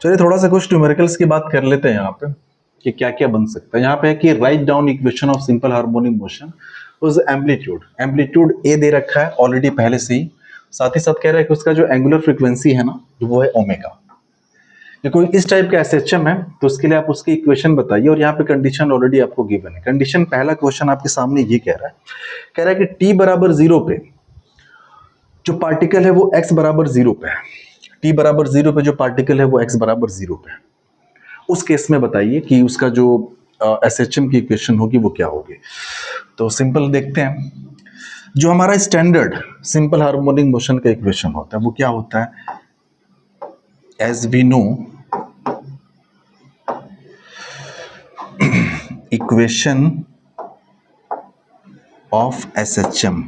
चलिए थोड़ा सा कुछ न्यूमेरिकल्स की बात कर लेते हैं यहाँ पे कि क्या क्या बन सकता है। यहाँ पे है कि write down equation of simple harmonic motion उस एम्पलीट्यूड एम्पलीट्यूड ए दे रखा है ऑलरेडी पहले से ही, साथ ही साथ कह रहा है कि उसका जो एंगुलर फ्रीक्वेंसी है ना वो है ओमेगा। ये कोई इस टाइप का एसएचएम है तो उसके लिए आप उसकी इक्वेशन बताइए, और यहाँ पे कंडीशन ऑलरेडी आपको गिवन है। कंडीशन पहला क्वेश्चन आपके सामने ये कह रहा है कि टी बराबर जीरो पे जो पार्टिकल है वो एक्स बराबर जीरो पे है। टी बराबर जीरो पे जो पार्टिकल है वो एक्स बराबर जीरो पे है। उस केस में बताइए कि उसका जो एसएचएम की इक्वेशन होगी वो क्या होगी। तो सिंपल देखते हैं, जो हमारा स्टैंडर्ड सिंपल हार्मोनिक मोशन का इक्वेशन होता है वो क्या होता है, as we know equation of SHM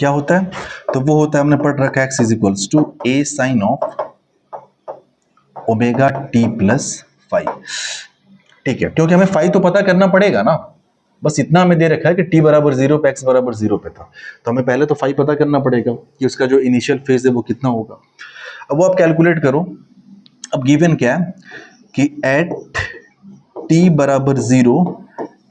क्या होता है, तो वो होता है, हमने पढ़ रखा है x is equals to a sine of omega T plus five. ठीक है, क्योंकि हमें फाइव तो पता करना पड़ेगा ना, बस इतना हमें दे रखा है कि टी बराबर जीरो पे एक्स बराबर जीरो पे था, तो हमें पहले तो फाइव पता करना पड़ेगा कि उसका जो इनिशियल फेज है वो कितना होगा। अब वो आप कैलकुलेट करो। अब गिवन क्या है कि एट टी बराबर जीरो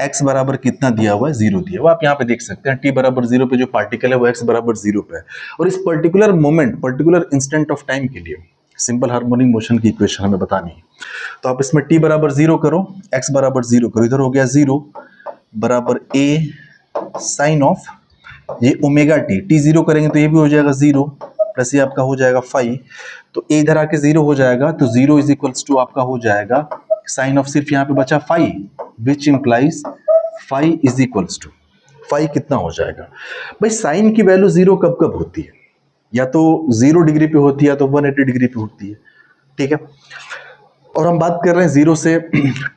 एक्स बराबर कितना दिया हुआ है, जीरो दिया हुआ। आप यहाँ पे देख सकते हैं टी बराबर जीरो पे जो पार्टिकल है वो एक्स बराबर जीरो पे है, और इस particular moment particular instant of time के लिए सिंपल हार्मोनिक मोशन की इक्वेशन हमें बतानी है। तो आप इसमें टी बराबर जीरो करो, एक्स बराबर जीरो करो, इधर हो गया जीरो बराबर ए साइन ऑफ ये ओमेगा टी, टी जीरो करेंगे तो ये भी हो जाएगा जीरो प्लस ये आपका हो जाएगा फाइव, तो ए इधर आके जीरो हो जाएगा, तो जीरो इज इक्वल्स टू आपका हो जाएगा साइन ऑफ सिर्फ यहाँ पे बचा five, which implies five is equals to five कितना हो जाएगा। भाई साइन की वैल्यू जीरो कब कब होती है, या तो 0 डिग्री पे होती है या तो 180 डिग्री पे होती है। ठीक है, और हम बात कर रहे हैं 0 से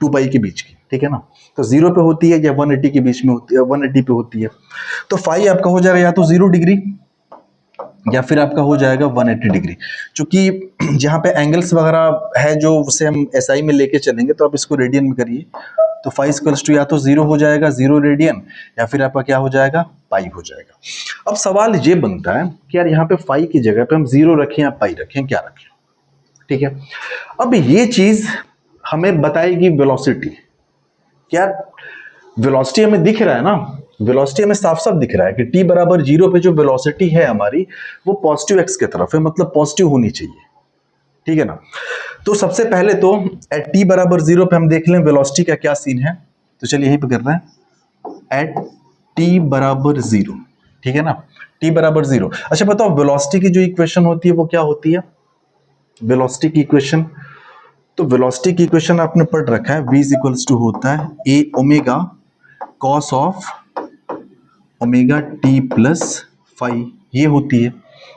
2 पाई के बीच की, ठीक है ना, तो 0 पे होती है या 180 के बीच में होती है, 180 पे होती है, तो फाइव आपका हो जाएगा या तो 0 डिग्री या फिर आपका हो जाएगा 180 डिग्री। क्योंकि जहाँ पे एंगल्स वगैरह है जो उसे हम एसआई में लेके चलेंगे, तो आप इसको रेडियन में करिए, तो फाइव इक्वल्स टू या तो 0 हो जाएगा 0 रेडियन, या फिर आपका क्या हो जाएगा पाई हो जाएगा। अब सवाल ये बनता है कि यार यहाँ पे फाइव की जगह पे हम 0 रखें या पाई रखें, क्या रखें। ठीक है, अब ये चीज हमें बताएगी वेलोसिटी। क्या वेलोसिटी हमें दिख रहा है ना, वेलोसिटी हमें साफ साफ दिख रहा है कि टी बराबर जीरो पे जो वेलोसिटी है हमारी वो पॉजिटिव एक्स की तरफ है, मतलब पॉजिटिव होनी चाहिए। ठीक है ना, तो सबसे पहले तो एट टी बराबर जीरो पे हम देख लें वेलोसिटी का क्या सीन है। तो चलिए यही पे कर रहे हैं एट टी बराबर जीरो। ठीक है ना, टी बराबर जीरो। अच्छा बताओ वेलोसिटी की जो इक्वेशन होती है वो क्या होती है, वेलोसिटी की इक्वेशन, तो वेलोसिटी की इक्वेशन आपने पढ़ रखा है, v इज इक्वल्स टू होता है A omega cos of omega T plus five, ये होती है।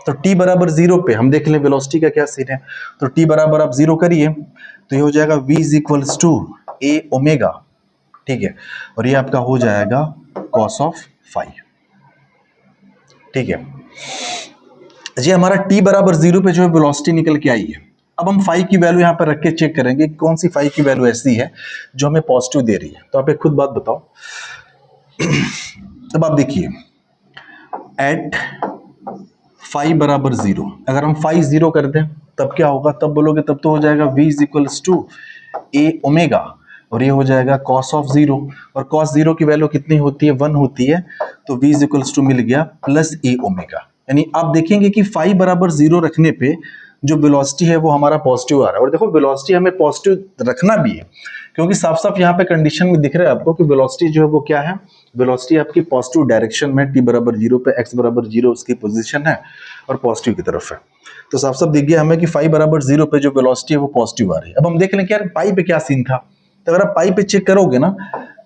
तो t बराबर जीरो पे हम देख लें वेलोसिटी का क्या सीन है, तो t बराबर आप जीरो करिए तो ये हो जाएगा v is equals to a omega, ठीक है, और ये आपका हो जाएगा कॉस ऑफ फाइव। ठीक है जी, हमारा t बराबर जीरो पे जो है वेलोसिटी निकल के आई है। अब हम फाइव की वैल्यू यहाँ पर रख के चेक करेंगे कौन सी फाइव की वैल्यू ऐसी है जो हमें पॉजिटिव दे रही है। तो आप एक खुद बात बताओ। अब आप देखिए एट फाइव बराबर जीरो, अगर हम फाइव जीरो कर दें तब क्या होगा, तब बोलोगे तब तो हो जाएगा v is equals to a omega, और ये हो जाएगा कॉस ऑफ जीरो, और कॉस जीरो की वैल्यू कितनी होती है, 1 होती है, तो v इज इक्वल्स टू मिल गया प्लस ए ओमेगा। यानी आप देखेंगे कि फाइव बराबर जीरो रखने पे जो वेलोसिटी है वो हमारा पॉजिटिव आ रहा है। और देखो वेलोसिटी हमें पॉजिटिव रखना भी है, क्योंकि साफ साफ यहाँ पे कंडीशन में दिख रहा है आपको कि वेलोसिटी जो है वो क्या है, वेलोसिटी आपकी पॉजिटिव डायरेक्शन में, टी बराबर जीरो पे एक्स बराबर जीरो उसकी पोजीशन है और पॉजिटिव की तरफ है। तो साफ साफ दिख गया हमें कि फाइव बराबर जीरो पे जो वेलोसिटी है वो पॉजिटिव आ रही है। अब हम देख लें कि यार पाई पे क्या सीन था, तो अगर आप पाई पे चेक करोगे ना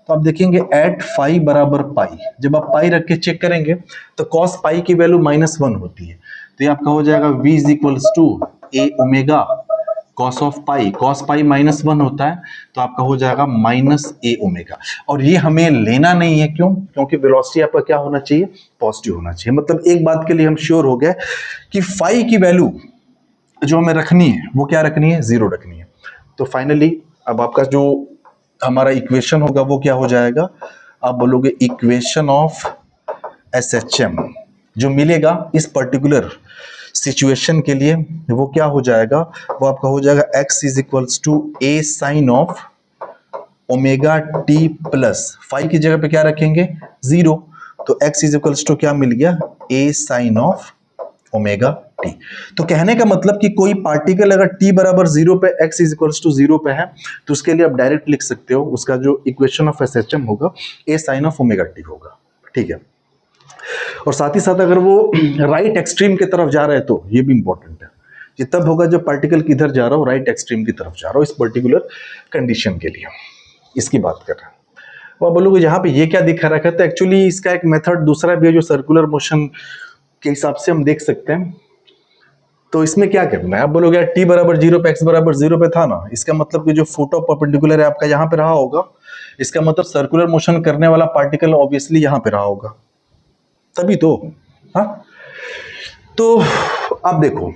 तो आप देखेंगे एट फाइव बराबर पाई, जब आप पाई रख के चेक करेंगे तो कॉस पाई की वैल्यू -1 होती है, तो ये आपका हो जाएगा v is equals to a omega cos of pi, cos pi -1 होता है, तो आपका हो जाएगा माइनस ए ओमेगा। और ये हमें लेना नहीं है, क्यों, क्योंकि वेलोसिटी आपका क्या होना चाहिए, पॉजिटिव होना चाहिए। मतलब एक बात के लिए हम श्योर हो गए कि फाई की वैल्यू जो हमें रखनी है वो क्या रखनी है, 0 रखनी है। तो फाइनली अब आपका जो हमारा इक्वेशन होगा वो क्या हो जाएगा, आप बोलोगे इक्वेशन ऑफ एसएचएम जो मिलेगा इस पर्टिकुलर सिचुएशन के लिए वो क्या हो जाएगा, वो आपका हो जाएगा x is equals to a sine of omega T plus phi की जगह पे क्या रखेंगे 0, तो x इज इक्वल्स टू क्या मिल गया ए साइन ऑफ ओमेगा टी। तो कहने का मतलब कि कोई पार्टिकल अगर t बराबर 0 पे x इज इक्वल्स टू 0 पे है तो उसके लिए आप डायरेक्ट लिख सकते हो, उसका जो इक्वेशन ऑफ एसएचएम होगा ए साइन ऑफ ओमेगा टी होगा, ठीक है। और साथ ही साथ अगर वो राइट एक्सट्रीम की तरफ जा रहा है तो ये भी इंपॉर्टेंट है, ये तब होगा जब पार्टिकल किधर जा रहा हो, राइट एक्सट्रीम की तरफ जा रहा हो इस पर्टिकुलर कंडीशन के लिए, इसकी बात कर रहे हैं। वो आप बोलोगे यहाँ पे ये क्या दिखा रखा है, तो एक्चुअली इसका एक मेथड दूसरा भी है जो सर्कुलर मोशन के हिसाब से हम देख सकते हैं। तो इसमें क्या करना है, आप बोलोगे यार t बराबर 0 पे x बराबर 0 पे था ना, इसका मतलब कि जो फोटो परपेंडिकुलर है आपका यहाँ पे रहा होगा, इसका मतलब सर्कुलर मोशन करने वाला पार्टिकल ऑब्वियसली यहाँ पे रहा होगा, तभी तो। हाँ, तो आप देखो,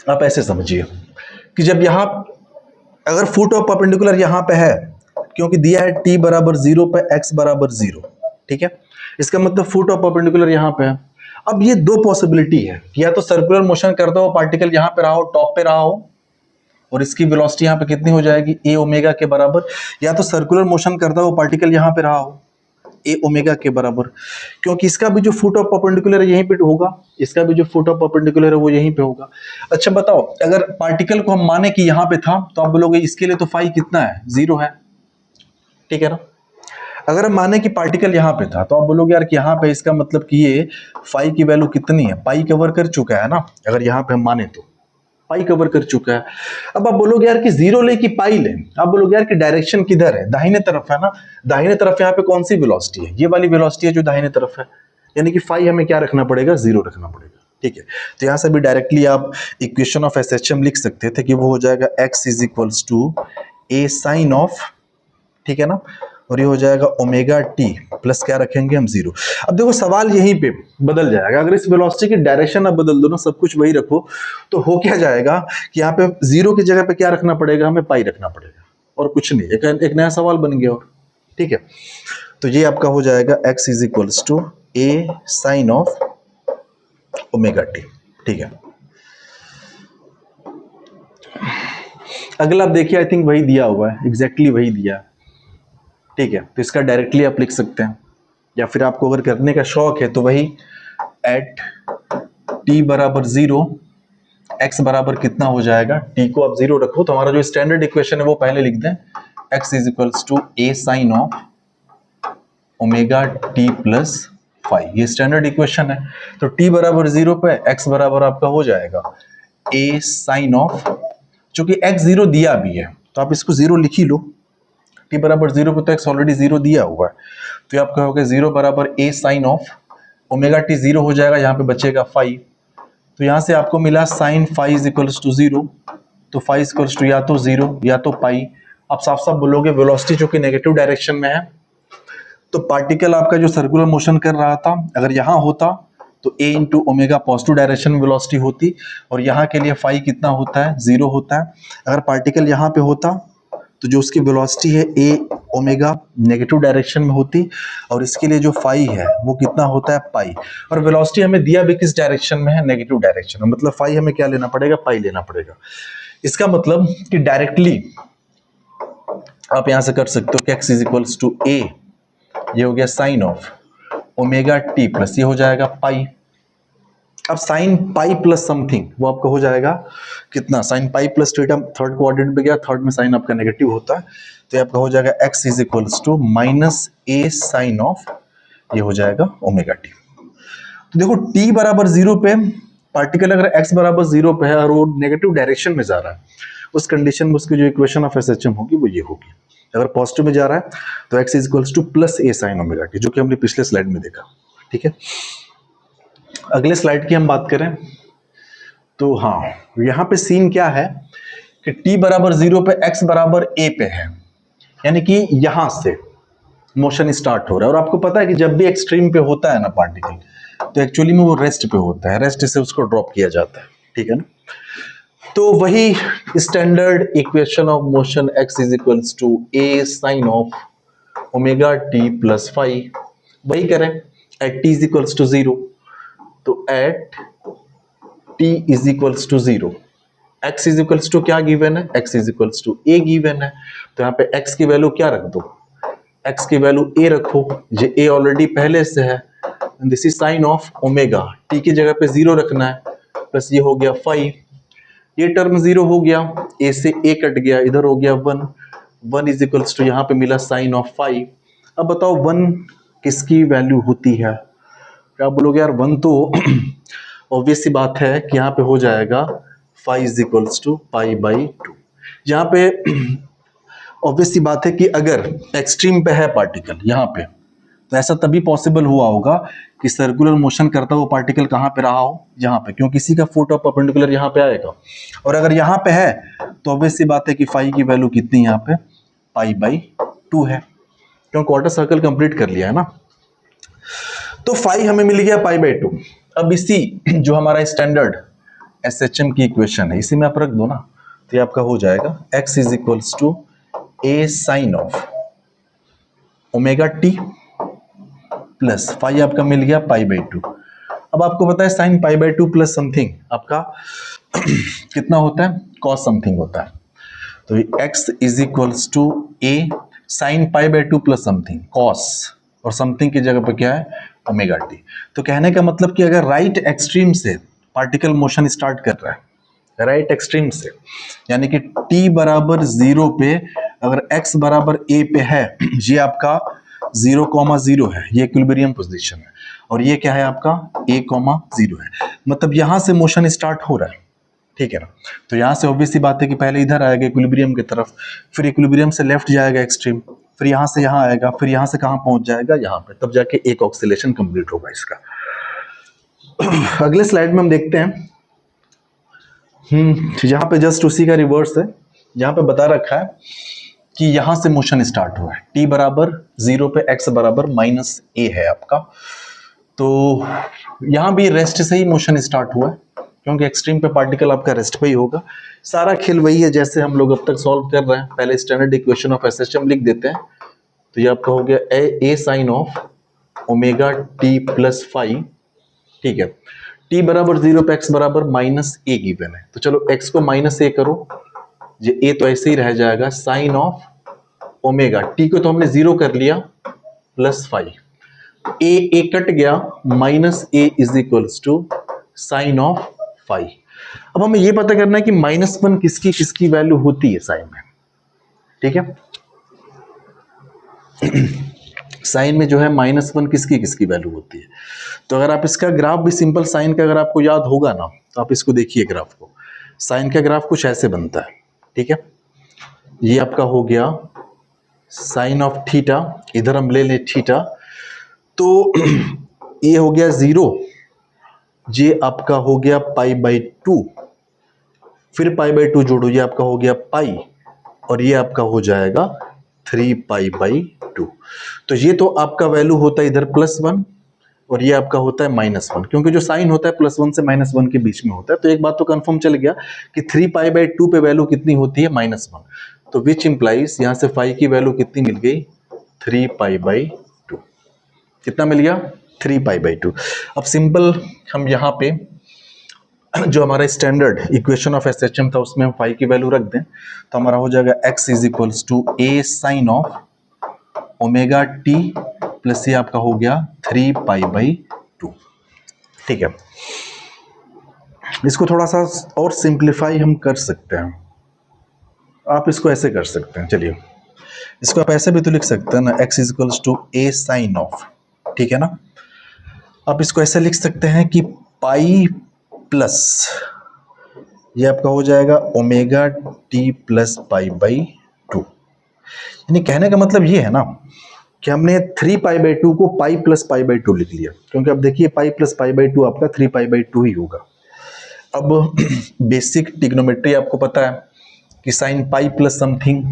आप ऐसे समझिए कि जब यहाँ अगर फुट ऑफ परपेंडिकुलर यहाँ पे है, क्योंकि दिया है t बराबर 0 पे x बराबर 0, ठीक है, इसका मतलब फुट ऑफ परपेंडिकुलर यहाँ पे है। अब ये दो पॉसिबिलिटी है, या तो सर्कुलर मोशन करता हुआ पार्टिकल यहाँ पे रहा हो, टॉप पे रहा हो, और इसकी वेलोसिटी यहाँ पे कितनी हो जाएगी ए ओमेगा के बराबर, या तो सर्कुलर मोशन करता हुआ पार्टिकल यहाँ पे रहा हो ए ओमेगा के बराबर, क्योंकि इसका भी जो फुट ऑफ परपेंडिकुलर है यहीं पे होगा, इसका भी जो फुट ऑफ परपेंडिकुलर है वो यहीं पे होगा। अच्छा बताओ, अगर पार्टिकल को हम माने कि यहाँ पे था तो आप बोलोगे इसके लिए तो फाई कितना है 0 है, ठीक है ना। अगर हम माने कि पार्टिकल यहाँ पे था तो आप बोलोगे यार कि यहाँ पे इसका मतलब कि ये फाई की वैल्यू कितनी है, पाई कवर कर चुका है ना, अगर यहाँ पे हम माने तो पाई कवर कर चुका है। अब आप बोलोगे यार कि 0 ले कि पाई ले, आप बोलोगे यार कि डायरेक्शन किधर है, दाहिने तरफ है ना, दाहिने तरफ यहाँ पे कौन सी वेलोसिटी है, ये वाली वेलोसिटी है जो दाहिने तरफ है, यानी कि फाई हमें क्या रखना पड़ेगा 0 रखना पड़ेगा, ठीक है। तो यहाँ से भी डायरेक्टली आप इक्वेशन ऑफ एसएचएम लिख सकते थे कि वो हो जाएगा x is equals to a sine of, ठीक है ना, और ये हो जाएगा ओमेगा टी प्लस क्या रखेंगे हम 0। अब देखो सवाल यहीं पे बदल जाएगा, अगर इस वेलोसिटी की डायरेक्शन आप बदल दो ना, सब कुछ वही रखो, तो हो क्या जाएगा कि यहाँ पे 0 की जगह पे क्या रखना पड़ेगा, हमें पाई रखना पड़ेगा, और कुछ नहीं, एक नया सवाल बन गया, और ठीक है। तो ये आपका हो जाएगा x is equals to a sine of omega t, ठीक है। अगला आप देखिए, आई थिंक वही दिया हुआ है, एग्जैक्टली वही दिया है, ठीक है। तो इसका डायरेक्टली आप लिख सकते हैं, या फिर आपको अगर करने का शौक है तो वही एट t बराबर 0 x बराबर कितना हो जाएगा, t को आप 0 रखो, तो हमारा जो स्टैंडर्ड इक्वेशन है वो पहले लिख दें, x is equals to a sine of omega T plus phi, ये स्टैंडर्ड इक्वेशन है। तो t बराबर 0 पे x बराबर आपका हो जाएगा ए साइन ऑफ, चूंकि x 0 दिया भी है तो आप इसको 0 लिख ही लो, t बराबर 0 पे तो x ऑलरेडी 0 दिया हुआ है, तो आपका होगा 0 बराबर a sine of omega t 0 हो जाएगा, यहाँ पे बचेगा फाई, तो यहाँ से आपको मिला sine phi is equals to 0, तो फाई इज इक्वल्स टू या तो 0 या तो पाई। आप साफ साफ बोलोगे वेलोसिटी जो कि नेगेटिव डायरेक्शन में है, तो पार्टिकल आपका जो सर्कुलर मोशन कर रहा था अगर यहाँ होता तो a into omega positive direction में वेलोसिटी होती, और यहाँ के लिए फाई कितना होता है 0 होता है। अगर पार्टिकल यहाँ पे होता तो जो उसकी वेलोसिटी है ए ओमेगा नेगेटिव डायरेक्शन में होती, और इसके लिए जो फाई है वो कितना होता है पाई, और वेलोसिटी हमें दिया भी किस डायरेक्शन में है, नेगेटिव डायरेक्शन में, मतलब फाई हमें क्या लेना पड़ेगा, पाई लेना पड़ेगा। इसका मतलब कि डायरेक्टली आप यहां से कर सकते हो कि x is equals to a, ये हो गया sine of omega T plus ये हो जाएगा पाई। अब साइन पाई प्लस समथिंग वो आपका हो जाएगा कितना, sign pi plus theta, third quadrant पे गया, थर्ड में साइन आपका नेगेटिव होता है, तो ये आपका हो जाएगा x is equals to minus a sine of, ये हो जाएगा ओमेगा टी। तो देखो t बराबर 0 पे पार्टिकल अगर x बराबर 0 पे है और वो नेगेटिव डायरेक्शन में जा रहा है, उस कंडीशन में उसकी जो इक्वेशन ऑफ एसएचएम होगी वो ये होगी। अगर पॉजिटिव में जा रहा है तो x is equals to plus A sine omega T, जो कि हमने पिछले स्लाइड में देखा, ठीक है। अगले स्लाइड की हम बात करें तो हाँ, यहाँ पे सीन क्या है कि t बराबर 0 पे x बराबर a पे है, यानी कि यहां से मोशन स्टार्ट हो रहा है, और आपको पता है कि जब भी एक्सट्रीम पे होता है ना पार्टिकल तो एक्चुअली में वो रेस्ट पे होता है, रेस्ट से उसको ड्रॉप किया जाता है, ठीक है ना। तो वही standard equation of motion x is equals to a sine of omega T plus phi, वही करें at t is equals to 0, तो at t is equals to 0, x is equals to क्या गिवन है, x is equals to a given है, तो यहाँ पे x की वैल्यू क्या रख दो, x की वैल्यू a रखो, ये a ऑलरेडी पहले से है, this is sine of omega, t की जगह पे 0 रखना है, प्लस ये हो गया 5, ये टर्म 0 हो गया, a से a कट गया, इधर हो गया 1, 1 इज इक्वल्स टू यहाँ पे मिला साइन ऑफ 5। अब बताओ 1 किसकी वैल्यू होती है, क्या बोलोगे यार 1 तो ऑब्वियस सी बात है कि यहाँ पे हो जाएगा 5 is equals to pi by 2। यहाँ पे ऑब्वियस सी बात है कि अगर एक्सट्रीम पे है पार्टिकल यहाँ पे, तो ऐसा तभी पॉसिबल हुआ होगा कि सर्कुलर मोशन करता हुआ पार्टिकल कहाँ पे रहा हो, यहाँ पे, क्योंकि किसी का फुट ऑफ परपेंडिकुलर यहाँ पे आएगा, और अगर यहाँ पे है तो ऑब्वियस सी बात है कि फाई की वैल्यू कितनी यहाँ पे पाई बाई 2 है, क्योंकि क्वार्टर सर्कल कंप्लीट कर लिया है ना। तो फाई हमें मिल गया पाई बाई 2। अब इसी जो हमारा स्टैंडर्ड SHM की इक्वेशन है इसी में आप रख दो ना, तो ये आपका हो जाएगा x is equals to a sine of omega T plus phi आपका मिल गया पाई बाई 2। अब आपको पता है sign pi by 2 plus something आपका कितना होता है, कॉस समथिंग होता है, तो x is equals to a sine pi by 2 plus something cos, और समथिंग की जगह पे क्या है ओमेगा टी। तो कहने का मतलब कि अगर राइट एक्सट्रीम से पार्टिकल मोशन स्टार्ट कर रहा है, राइट एक्सट्रीम से, यानी कि t बराबर 0 पे अगर x बराबर a पे है, ये आपका 0,0 है, ये इक्विलिब्रियम पोजीशन है, और ये क्या है आपका a,0 है, मतलब यहां से मोशन स्टार्ट हो रहा है, ठीक है ना। तो यहां से ऑब्वियस सी बात है कि पहले इधर आएगा इक्विलिब्रियम की तरफ, फिर इक्विलिब्रियम से लेफ्ट जाएगा एक्सट्रीम, फिर यहां से यहां आएगा, फिर यहां से कहां पहुंच जाएगा यहाँ पे, तब जाके एक ऑक्सीलेशन कंप्लीट होगा इसका। अगले स्लाइड में हम देखते हैं, यहाँ पे जस्ट उसी का रिवर्स है, यहाँ पे बता रखा है कि यहां से मोशन स्टार्ट हुआ है, t बराबर 0 पे x बराबर -a है आपका, तो यहां भी रेस्ट से ही मोशन स्टार्ट हुआ है, क्योंकि एक्सट्रीम पे पार्टिकल आपका रेस्ट पे ही होगा। सारा खेल वही है जैसे हम लोग अब तक सॉल्व कर रहे हैं, पहले स्टैंडर्ड इक्वेशन ऑफ SHM लिख देते हैं, तो ये आपका हो गया a sine of omega t plus phi, ठीक है, t बराबर 0 पे x बराबर -a गिवन है, तो चलो x को -a करो, ये a तो ऐसे ही रह जाएगा, साइन ऑफ ओमेगा, t को तो हमने 0 कर लिया प्लस फाई, a कट गया, -a is equals to sine of phi. अब हमें ये पता करना है कि -1 किसकी किसकी वैल्यू होती है साइन में, ठीक है। साइन में जो है -1 किसकी किसकी वैल्यू होती है, तो अगर आप इसका ग्राफ भी सिंपल साइन का अगर आपको याद होगा ना, तो आप इसको देखिए ग्राफ को, साइन का ग्राफ कुछ ऐसे बनता है, ठीक है, ये आपका हो गया साइन ऑफ थीटा, इधर हम ले लें थीटा, तो ये हो गया 0, ये आपका हो गया पाई बाई 2, फिर पाई बाई 2 जोड़ो, ये आपका हो गया पाई, और ये आपका हो जाएगा 3 पाई बाई 2। तो ये तो आपका वैल्यू होता है इधर +1, और ये आपका होता है -1, क्योंकि जो साइन होता है +1 से -1 के बीच में होता है, तो एक बात तो कंफर्म चल गया कि 3 पाई बाई 2 पे वैल्यू कितनी होती है -1, तो विच इंप्लाइज यहां से फाई की वैल्यू कितनी मिल गई 3 पाई बाई 2, कितना मिल गया 3 पाई बाई 2। अब सिंपल हम यहाँ पे जो हमारा स्टैंडर्ड इक्वेशन ऑफ SHM था उसमें हम फाई की वैल्यू रख दें, तो हमारा हो जाएगा x is equals to a sine of omega t plus ये आपका हो गया 3 पाई बाई 2, ठीक है। इसको थोड़ा सा और सिंप्लीफाई हम कर सकते हैं, आप इसको ऐसे कर सकते हैं, चलिए इसको आप ऐसे भी तो लिख सकते हैं ना, x is equals to a sine of, ठीक है ना। आप इसको ऐसे लिख सकते हैं कि पाई प्लस ये आपका हो जाएगा omega T plus pi by 2, यानी कहने का मतलब ये है ना कि हमने 3 पाई बाई 2 को पाई प्लस पाई बाई 2 लिख लिया, क्योंकि अब देखिए पाई प्लस पाई बाई 2 आपका 3 पाई बाई 2 ही होगा। अब बेसिक ट्रिग्नोमेट्री आपको पता है कि साइन पाई प्लस समथिंग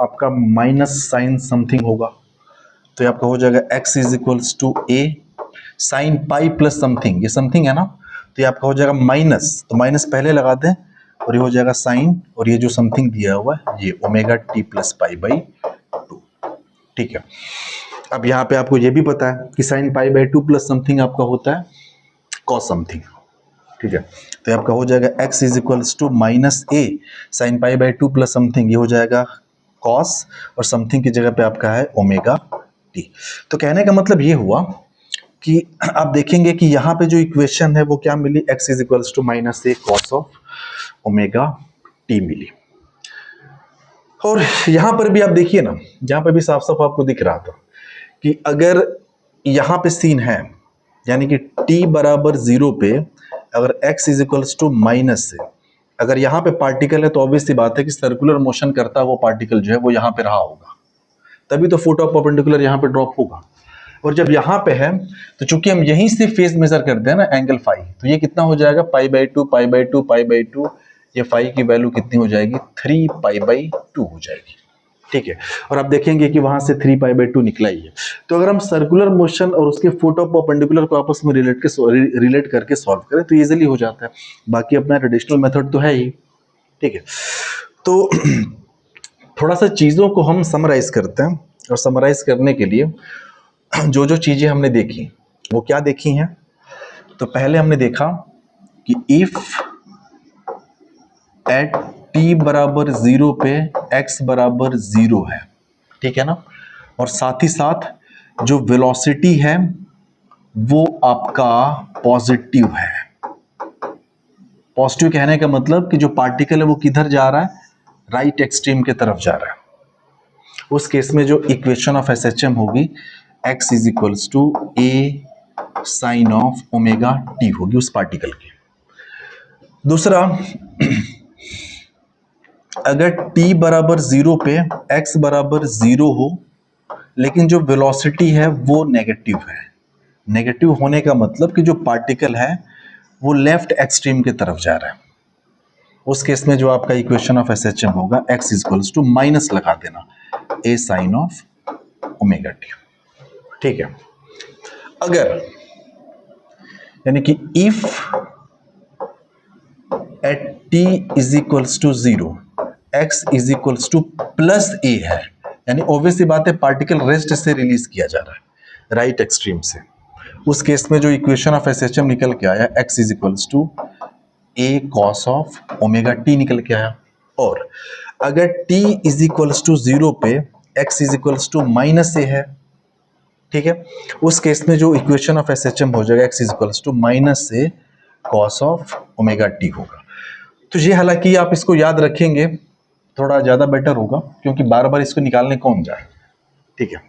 आपका माइनस साइन समथिंग होगा, तो ये आपका हो जाएगा x is equals to a sine pi plus something, ये समथिंग है ना, तो ये आपका हो जाएगा माइनस, तो माइनस पहले लगा दें, और ये हो जाएगा साइन, और ये जो समथिंग दिया हुआ है ये omega T plus pi by 2, ठीक है। अब यहाँ पे आपको ये भी पता है कि sine pi by 2 plus something आपका होता है कॉस समथिंग, ठीक है। तो ये आपका हो जाएगा x is equals to minus a sine pi by 2 plus something, ये हो जाएगा कॉस और समथिंग की जगह पे आपका है ओमेगा टी। तो कहने का मतलब ये हुआ कि आप देखेंगे कि यहाँ पे जो इक्वेशन है वो क्या मिली, x is equals to minus A cos of omega T मिली। और यहाँ पर भी आप देखिए ना, यहाँ पे भी साफ साफ आपको दिख रहा था कि अगर यहाँ पे सीन है, यानी कि t बराबर 0 पे अगर x is equals to minus से, अगर यहाँ पे पार्टिकल है तो ऑब्वियस सी बात है कि सर्कुलर मोशन करता वो पार्टिकल जो है वो यहाँ पे रहा होगा, तभी तो फुट ऑफ परपेंडिकुलर यहाँ पे ड्रॉप होगा। और जब यहाँ पे है तो चूंकि हम यहीं से फेज मेजर करते हैं ना एंगल फाई, तो ये कितना हो जाएगा pi by two pi by two pi by two, ये फाई की वैल्यू कितनी हो जाएगी 3 पाई बाई 2 हो जाएगी। ठीक है, और आप देखेंगे कि वहां से 3 पाई बाई 2 निकला ही है। तो अगर हम सर्कुलर मोशन और उसके फुट ऑफ परपेंडिकुलर को आपस में रिलेट करके सॉल्व करें तो इजीली हो जाता है। बाकी अपना ट्रेडिशनल मेथड तो है ही। ठीक है, तो थोड़ा सा चीजों को हम समराइज करते हैं, और समराइज करने के लिए जो जो चीजें हमने देखी वो क्या देखी हैं। तो पहले हमने देखा कि इफ एट t बराबर 0 पे x बराबर 0 है, ठीक है ना, और साथ ही साथ जो वेलोसिटी है वो आपका पॉजिटिव है। पॉजिटिव कहने का मतलब कि जो पार्टिकल है वो किधर जा रहा है, राइट एक्सट्रीम के तरफ जा रहा है। उस केस में जो इक्वेशन ऑफ SHM होगी x is equals to a sine of omega t होगी उस पार्टिकल की। दूसरा, अगर t बराबर 0 पे x बराबर 0 हो लेकिन जो वेलोसिटी है वो नेगेटिव है। नेगेटिव होने का मतलब कि जो पार्टिकल है वो लेफ्ट एक्सट्रीम के तरफ जा रहा है। उस केस में जो आपका इक्वेशन ऑफ SHM होगा x is equals to minus लगा देना a sine of omega t. ठीक है, अगर यानी कि if at t is equals to 0 x is equals to plus a है, यानी ऑब्वियसली बात है पार्टिकल रेस्ट से रिलीज किया जा रहा है राइट एक्सट्रीम से। उस केस में जो इक्वेशन ऑफ SHM निकल के आया x is equals to a cos of omega t निकल के आया। और अगर t इज इक्वल्स टू 0 पे x is equals to minus a है, ठीक है, उस केस में जो इक्वेशन ऑफ SHM हो जाएगा x is equals to minus a cos of omega t होगा। तो ये हालांकि आप इसको याद रखेंगे थोड़ा ज़्यादा बेटर होगा, क्योंकि बार बार इसको निकालने कौन जाए। ठीक है,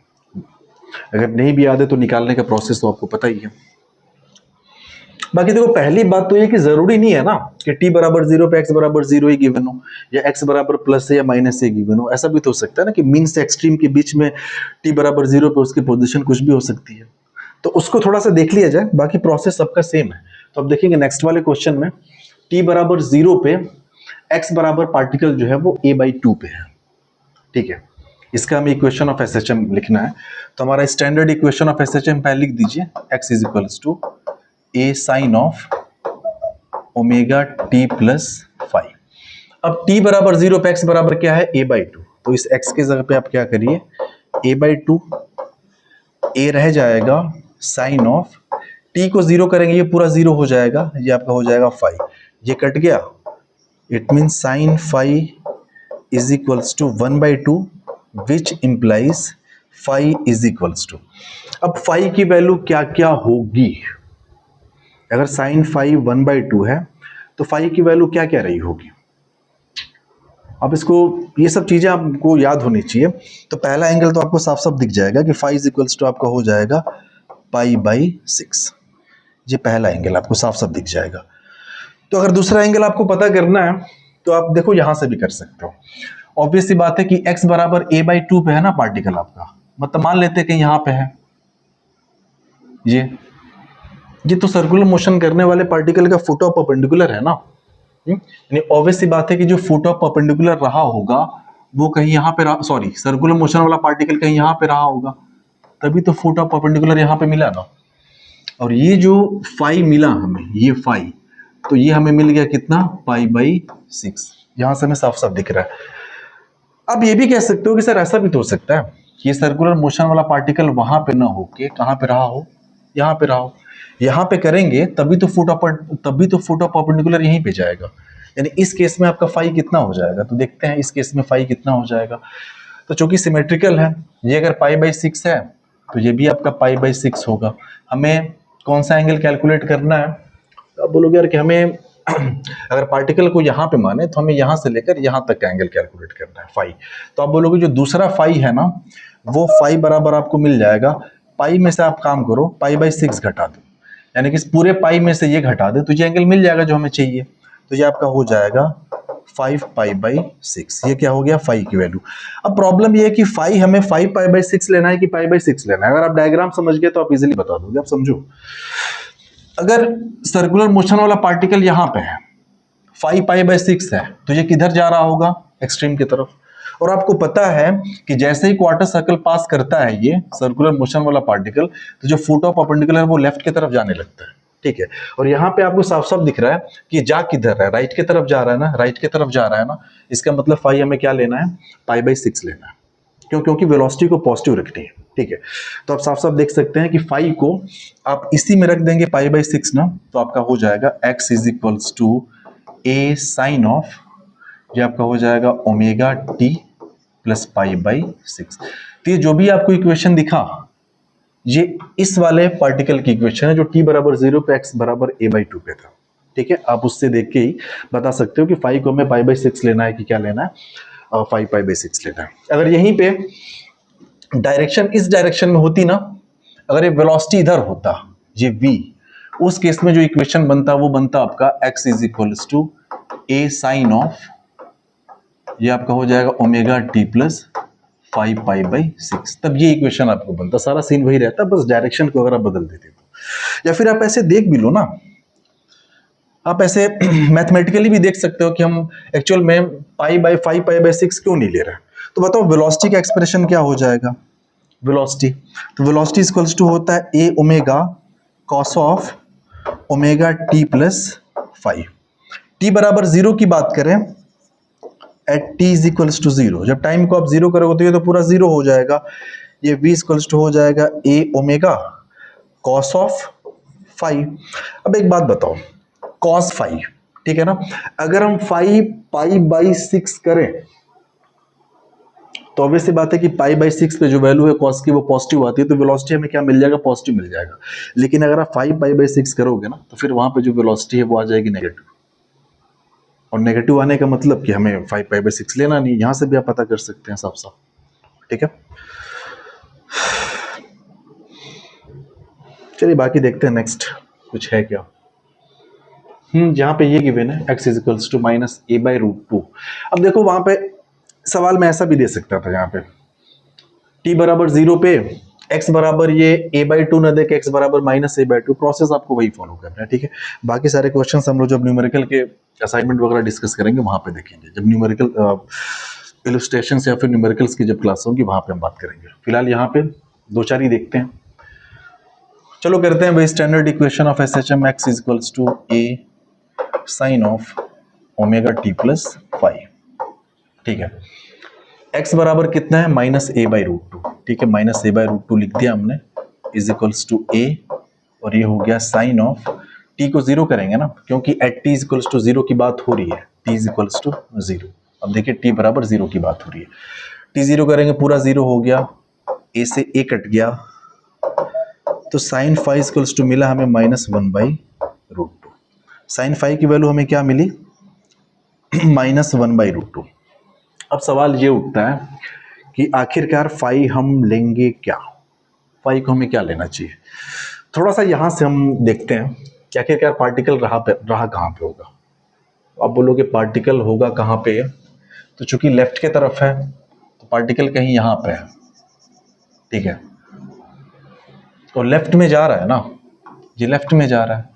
अगर नहीं भी याद है तो निकालने का प्रोसेस तो आपको पता ही है। बाकी देखो, पहली बात तो ये कि जरूरी नहीं है ना कि t बराबर 0 पे x बराबर 0 ही गिवन हो, या x बराबर प्लस है या माइनस से गिवन हो। ऐसा भी तो हो सकता है ना कि मीन से एक्सट्रीम के बीच में t बराबर 0 पे उसकी पोजीशन कुछ भी हो सकती है। तो उसको थोड़ा सा देख लिया जाए, बाकी प्रोसेस सबका सेम है। तो अब देखेंगे नेक्स्ट वाले क्वेश्चन में t बराबर 0 पे x बराबर पार्टिकल जो है वो a बाई 2 पे है। ठीक है, इसका हमें इक्वेशन ऑफ SHM लिखना है। तो हमारा स्टैंडर्ड इक्वेशन ऑफ SHM पहले लिख दीजिए, x is equals to a sine of omega t plus phi. अब t बराबर 0 पे x बराबर क्या है, a बाई 2। तो इस x के जगह पे आप क्या करिए, a बाई 2, a रह जाएगा साइन ऑफ, t को 0 करेंगे ये पूरा 0 हो जाएगा, ये आपका हो जाएगा फाई, ये कट गया। It mean sine phi is equals to 1 by 2 which implies phi is equals to. अब फाई की वैल्यू क्या क्या होगी, अगर साइन फाई 1 बाई 2 है तो फाई की वैल्यू क्या क्या रही होगी। अब इसको, ये सब चीजें आपको याद होनी चाहिए। तो पहला एंगल तो आपको साफ साफ दिख जाएगा कि फाई इज इक्वल्स टू आपका हो जाएगा पाई बाई 6। ये पहला एंगल आपको साफ साफ दिख जाएगा। तो अगर दूसरा एंगल आपको पता करना है तो आप देखो यहां से भी कर सकते हो। ऑब्वियस सी बात है कि x बराबर a बाई 2 पे है ना पार्टिकल आपका, मतलब मान लेते हैं कि यहां पे है, ये तो सर्कुलर मोशन करने वाले पार्टिकल का फुट ऑफ परपेंडिकुलर है ना। यानी ऑब्वियस सी बात है कि जो फुट ऑफ परपेंडिकुलर रहा होगा वो कहीं यहाँ पे रहा, सॉरी सर्कुलर मोशन वाला पार्टिकल कहीं यहाँ पे रहा होगा, तभी तो फुट ऑफ परपेंडिकुलर यहाँ पे मिला ना। और ये जो फाई मिला हमें, ये फाई, तो ये हमें मिल गया कितना, पाई बाई 6। यहां से हमें साफ साफ दिख रहा है। अब ये भी कह सकते हो कि सर ऐसा भी तो हो सकता है कि ये सर्कुलर मोशन वाला पार्टिकल वहां पे ना होके कहां पे रहा हो, यहाँ पे रहा हो, यहाँ पे करेंगे तभी तो फुट ऑफ परपेंडिकुलर यहीं पे जाएगा। यानी इस केस में आपका फाई कितना हो जाएगा, तो देखते हैं इस केस में फाई कितना हो जाएगा। तो चूंकि सिमेट्रिकल है, ये अगर π/6 है तो ये भी आपका π/6 होगा। हमें कौन सा एंगल कैलकुलेट करना है, तो आप बोलोगे यार कि हमें अगर पार्टिकल को यहाँ पे माने तो हमें यहाँ से लेकर यहाँ तक का एंगल कैलकुलेट करना है फाई। तो आप बोलोगे जो दूसरा फाई है ना, वो फाई बराबर आपको मिल जाएगा, पाई में से आप काम करो π/6 घटा दो, यानी कि इस पूरे पाई में से ये घटा दे तो ये एंगल मिल जाएगा जो हमें चाहिए। तो ये आपका हो जाएगा 5π/6। ये क्या हो गया, फाई की वैल्यू। अब प्रॉब्लम ये है कि फाई हमें 5π/6 लेना है कि π/6 लेना है। अगर आप डायग्राम समझ गए तो आप इजीली बता दोगे। आप समझो, अगर सर्कुलर मोशन वाला पार्टिकल यहाँ पे है, 5π/6 है, तो ये किधर जा रहा होगा, एक्सट्रीम की तरफ। और आपको पता है कि जैसे ही क्वार्टर सर्कल पास करता है ये सर्कुलर मोशन वाला पार्टिकल, तो जो फुट ऑफ परपेंडिकुलर है वो लेफ्ट की तरफ जाने लगता है, ठीक है। और यहाँ पे आपको साफ साफ दिख रहा है कि जा किधर है, राइट की तरफ जा रहा है ना, राइट की तरफ जा रहा है ना। इसका मतलब फाई हमें क्या लेना है, π/6 लेना है। क्यों, क्योंकि वेलोसिटी को पॉजिटिव रखनी है, ठीक है। तो आप साफ साफ देख सकते हैं कि फाई को आप इसी में रख देंगे π/6 ना, तो आपका हो जाएगा x = a sin ऑफ, ये आपका हो जाएगा ओमेगा t प्लस π/6। तो ये जो भी आपको इक्वेशन दिखा, ये इस वाले पार्टिकल की इक्वेशन है जो t = 0 पे x = a/2 पे था, ठीक है। आप उससे देख के ही बता सकते हो कि फाई को हमें π/6 लेना है कि क्या लेना है, 5π/6 लेना है। अगर यहीं पे डायरेक्शन इस डायरेक्शन में होती ना, अगर ये वेलोसिटी इधर होता, ये v, उस केस में जो इक्वेशन बनता वो बनता आपका x = a sin ऑफ, ये आपका हो जाएगा ओमेगा t प्लस 5π/6। तब ये इक्वेशन आपको बनता, सारा सीन वही रहता, बस डायरेक्शन को अगर आप बदल देते तो। या फिर आप ऐसे देख भी लो ना, आप ऐसे मैथमेटिकली भी देख सकते हो कि हम एक्चुअल में π/6 क्यों नहीं ले रहे। तो बताओ वेलोसिटी का एक्सप्रेशन क्या हो जाएगा, वेलोसिटी, तो वेलोसिटी इक्वल्स टू होता है a omega cos of omega t plus 5। t = 0 की बात करें, एट t = 0, जब टाइम को आप 0 करोगे तो ये तो पूरा 0 हो जाएगा। ये v = हो जाएगा a ओमेगा कॉस ऑफ 5। अब एक बात बताओ, कॉस 5, ठीक है ना, अगर हम 5 π/6 करें तो ऑब्वियस सी बात है कि π/6 पे जो वैल्यू है कॉस की वो पॉजिटिव आती है, तो वेलोसिटी हमें क्या मिल जाएगा, पॉजिटिव मिल जाएगा। लेकिन अगर आप 5 π/6 करोगे ना, तो फिर वहां पे जो वेलोसिटी है वो आ जाएगी नेगेटिव। और नेगेटिव आने का मतलब कि हमें 5 π/6 लेना नहीं, यहां से भी आप पता कर सकते हैं साफ साफ, ठीक है। चलिए बाकी देखते हैं नेक्स्ट कुछ है क्या। जहां पे ये गिवन है x = -a/√2। अब देखो वहां पे सवाल में ऐसा भी दे सकता था, यहाँ पे t = 0 पे x बराबर ये a/2 न दे के x = -a/2, प्रोसेस आपको वही फॉलो करना है, ठीक है। बाकी सारे क्वेश्चंस हम लोग जब न्यूमेरिकल के असाइनमेंट वगैरह डिस्कस करेंगे वहां पे देखेंगे, जब न्यूमेरिकल इलस्ट्रेशन या फिर न्यूमेरिकल्स की जब क्लास होगी वहां पे हम बात करेंगे। फिलहाल यहाँ पे 2-4 ही देखते हैं। चलो करते हैं भाई, standard equation of SHM x = a sin of omega t plus 5, ठीक है। x बराबर कितना है, -a/√2, ठीक है, -a/√2 लिख दिया हमने, = a, और ये हो गया साइन ऑफ, t को 0 करेंगे ना, क्योंकि एट t = 0 की बात हो रही है, t = 0। अब देखिए t = 0 की बात हो रही है, t 0 करेंगे पूरा 0 हो गया, a से a कट गया, तो साइन फाई = मिला हमें -1/√2। साइन फाई की वैल्यू हमें क्या मिली, -1/√2। अब सवाल ये उठता है कि आखिरकार फाई हम लेंगे क्या, फाई को हमें क्या लेना चाहिए। थोड़ा सा यहां से हम देखते हैं कि आखिरकार पार्टिकल रहा कहां पे होगा। आप बोलोगे पार्टिकल होगा कहां पे, तो चूंकि लेफ्ट के तरफ है तो पार्टिकल कहीं यहां पे है, ठीक है, तो लेफ्ट में जा रहा है ना, ये लेफ्ट में जा रहा है,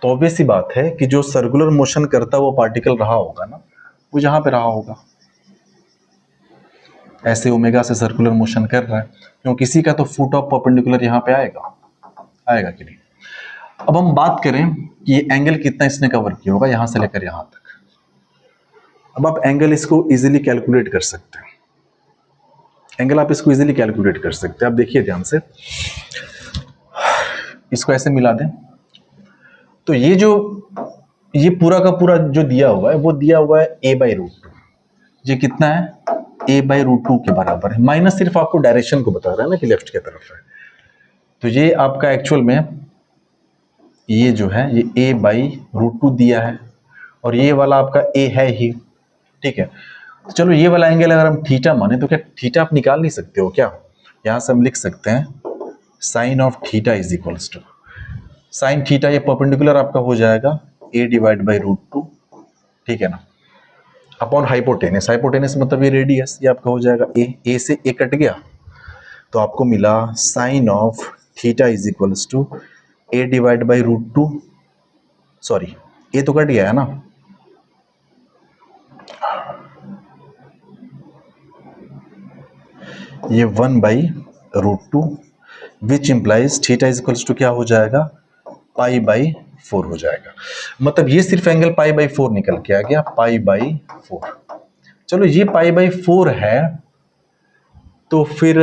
तो ऑब्वियस सी बात है कि जो सर्कुलर मोशन करता वो पार्टिकल रहा होगा ना, वो जहां पे रहा होगा। ऐसे ओमेगा से सर्कुलर मोशन कर रहा है, क्योंकि किसी का तो फुट ऑफ परपेंडिकुलर यहाँ पे आएगा कि नहीं। अब हम बात करें कि ये एंगल कितना इसने कवर किया होगा यहां से लेकर यहां तक। अब आप एंगल इसको इजीली कैलकुलेट कर सकते हैं, एंगल आप इसको इजीली कैलकुलेट कर सकते हैं। आप देखिए ध्यान से, इसको ऐसे मिला दें, तो ये पूरा का पूरा जो दिया हुआ है वो दिया हुआ है a/√2। ये कितना है? a/√2 के बराबर है। माइनस सिर्फ आपको डायरेक्शन को बता रहा है ना कि लेफ्ट की तरफ है। तो ये आपका एक्चुअल में ये जो है ये a/√2 दिया है और ये वाला आपका a है ही, ठीक है। तो चलो ये वाला एंगल अगर हम थीटा माने तो क्या थीटा आप निकाल नहीं सकते हो क्या? यहां से हम लिख सकते हैं sine of theta is equals to sine theta, ये परपेंडिकुलर आपका हो जाएगा a/√2, ठीक है ना, अपॉन हाइपोटेनस। हाइपोटेनस मतलब ये रेडियस, ये आपका हो जाएगा a से a कट गया तो आपको मिला sine of theta is equals to a/√2, sorry a तो कट गया है ना, ये 1/√2 which implies theta is equals to क्या हो जाएगा? π/4 हो जाएगा। मतलब ये सिर्फ एंगल π/4 निकल के आ गया, π/4। चलो ये π/4 है तो फिर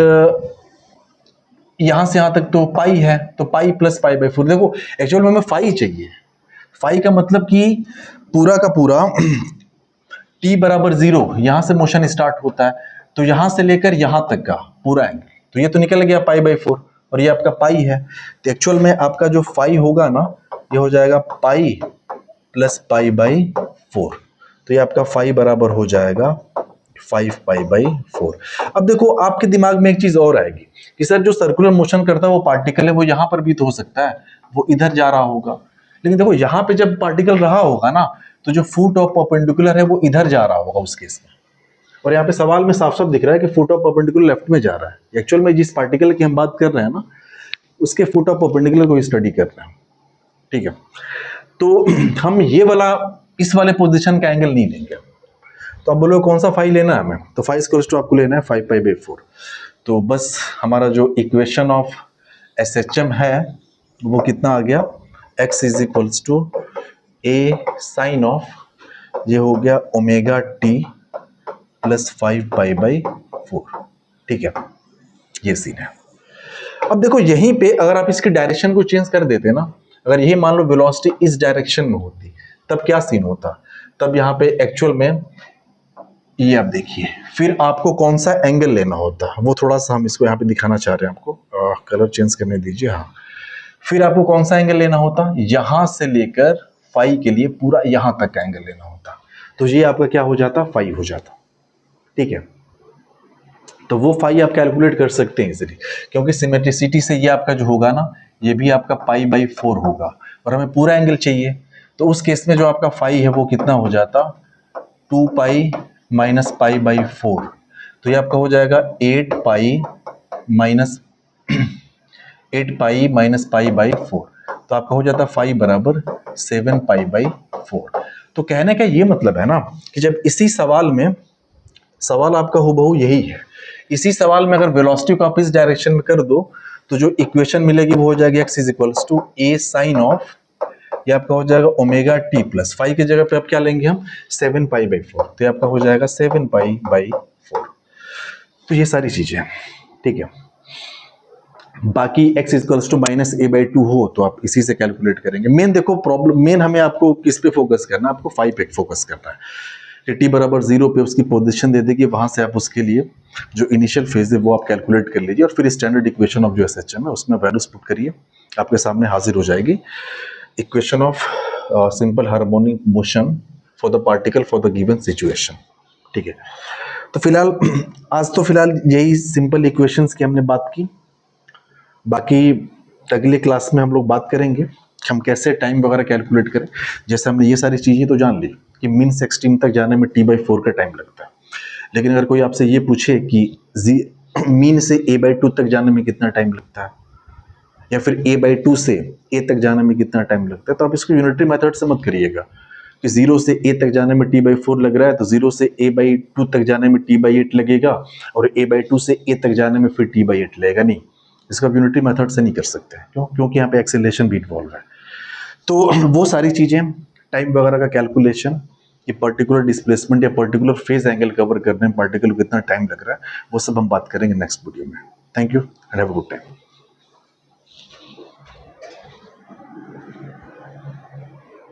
यहां से यहां तक तो पाई है, तो पाई प्लस π/4। देखो एक्चुअल में हमें फाई चाहिए। फाई का मतलब कि पूरा का पूरा t बराबर 0 यहां से मोशन स्टार्ट होता है, तो यहां से लेकर यहां तक का पूरा एंगल, तो ये तो निकल गया π/4 और ये आपका पाई है। तो एक्चुअल में आपका जो फाई होगा ना ये हो जाएगा पाई प्लस π/4। तो ये आपका फाई बराबर हो जाएगा 5π/4। अब देखो आपके दिमाग में एक चीज और आएगी कि सर जो सर्कुलर मोशन करता है वो पार्टिकल है, वो यहां पर भी तो हो सकता है, वो इधर जा रहा होगा। लेकिन देखो यहां पे जब पार्टिकल रहा होगा ना तो जो फुट ऑफ परपेंडिकुलर है वो इधर जा रहा होगा उस केस में। और यहाँ पे सवाल में साफ साफ दिख रहा है कि फुट ऑफ परपेंडिकुलर लेफ्ट में जा रहा है। एक्चुअल में जिस पार्टिकल की हम बात कर रहे हैं ना उसके फुट ऑफ परपेंडिकुलर को स्टडी कर रहे हैं, ठीक है। तो हम ये वाला इस वाले पोजीशन का एंगल नहीं लेंगे। तो आप बोलो कौन सा फाई लेना है हमें, तो फाई इक्वल्स टू आपको लेना है 5π/4। तो बस हमारा जो इक्वेशन ऑफ SHM है वो कितना आ गया? x is equals to a sine of, ये हो गया ओमेगा t प्लस 5π/4, ठीक है। ये सीन है। अब देखो यहीं पे अगर आप इसकी डायरेक्शन को चेंज कर देते ना, अगर यही मान लो वेलोसिटी इस डायरेक्शन में होती तब क्या सीन होता? तब यहाँ पे एक्चुअल में ये आप देखिए फिर आपको कौन सा एंगल लेना होता है, वो थोड़ा सा हम इसको यहाँ पे दिखाना चाह रहे हैं आपको, कलर चेंज करने दीजिए। हाँ, फिर आपको कौन सा एंगल लेना होता? यहां से लेकर फाई के लिए पूरा यहां तक का एंगल लेना होता, तो ये आपका क्या हो जाता? फाई हो जाता, ठीक है। तो वो फाई आप कैलकुलेट कर सकते हैं इजीली, क्योंकि सिमेट्रिसिटी से ये आपका जो होगा ना ये भी आपका π/4 होगा और हमें पूरा एंगल चाहिए। तो उस केस में जो आपका फाई है वो कितना हो जाता? 2π माइनस π/4। तो ये आपका हो जाएगा 8π माइनस π/4। तो आपका हो जाता फाई बराबर 7π/4। तो कहने का ये मतलब है ना कि जब इसी सवाल में, सवाल आपका हूबहू यही है, इसी सवाल में अगर वेलोसिटी को आप इस डायरेक्शन में कर दो तो जो इक्वेशन मिलेगी वो हो जाएगी x is equals to a sine of, ये आपका हो जाएगा ओमेगा t प्लस 5 की जगह पे आप क्या लेंगे हम? 7π/4। तो ये आपका हो जाएगा 7π/4। तो ये सारी चीजें हैं, ठीक है। बाकी x equals to minus a/2 हो तो आप इसी से कैलकुलेट करेंगे। मेन देखो प्रॉब्लम, मेन हमें आपको किस पे फोकस करना है? आपको फाई पे फोकस करना है कि t बराबर 0 पे उसकी पोजीशन दे देगी, वहां से आप उसके लिए जो इनिशियल फेज है वो आप कैलकुलेट कर लीजिए और फिर स्टैंडर्ड इक्वेशन ऑफ जो SHM है उसमें वैल्यूज पुट करिए, आपके सामने हाजिर हो जाएगी equation of simple harmonic motion for the particle for the given situation, ठीक है। तो फिलहाल आज तो फिलहाल यही सिंपल इक्वेशंस की हमने बात की। बाकी अगले क्लास में हम लोग बात करेंगे कि हम कैसे टाइम वगैरह कैलकुलेट करें। जैसे हमने ये सारी चीज़ें तो जान ली कि मीन से एक्सट्रीम तक जाने में t/4 का टाइम लगता है, लेकिन अगर कोई आपसे ये पूछे कि मीन से a/2 तक जाने में कितना टाइम लगता है या फिर a/2 से a तक जाने में कितना टाइम लगता है, तो आप इसको यूनिटरी मेथड से मत करिएगा कि 0 से a तक जाने में t/4 लग रहा है तो 0 से a/2 तक जाने में t/8 लगेगा और a/2 से a तक जाने में फिर t/8 लगेगा। नहीं, इसका आप यूनिटरी मेथड से नहीं कर सकते। क्यों? क्योंकि यहाँ पे एक्सेलरेशन भी इन्वॉल्व है। तो वो सारी चीजें, टाइम वगैरह का कैलकुलेशन, ये पर्टिकुलर डिस्प्लेसमेंट या पर्टिकुलर फेज एंगल कवर करने में पार्टिकल को कितना टाइम लग रहा है, वो सब हम बात करेंगे नेक्स्ट वीडियो में। Thank you and have a good time.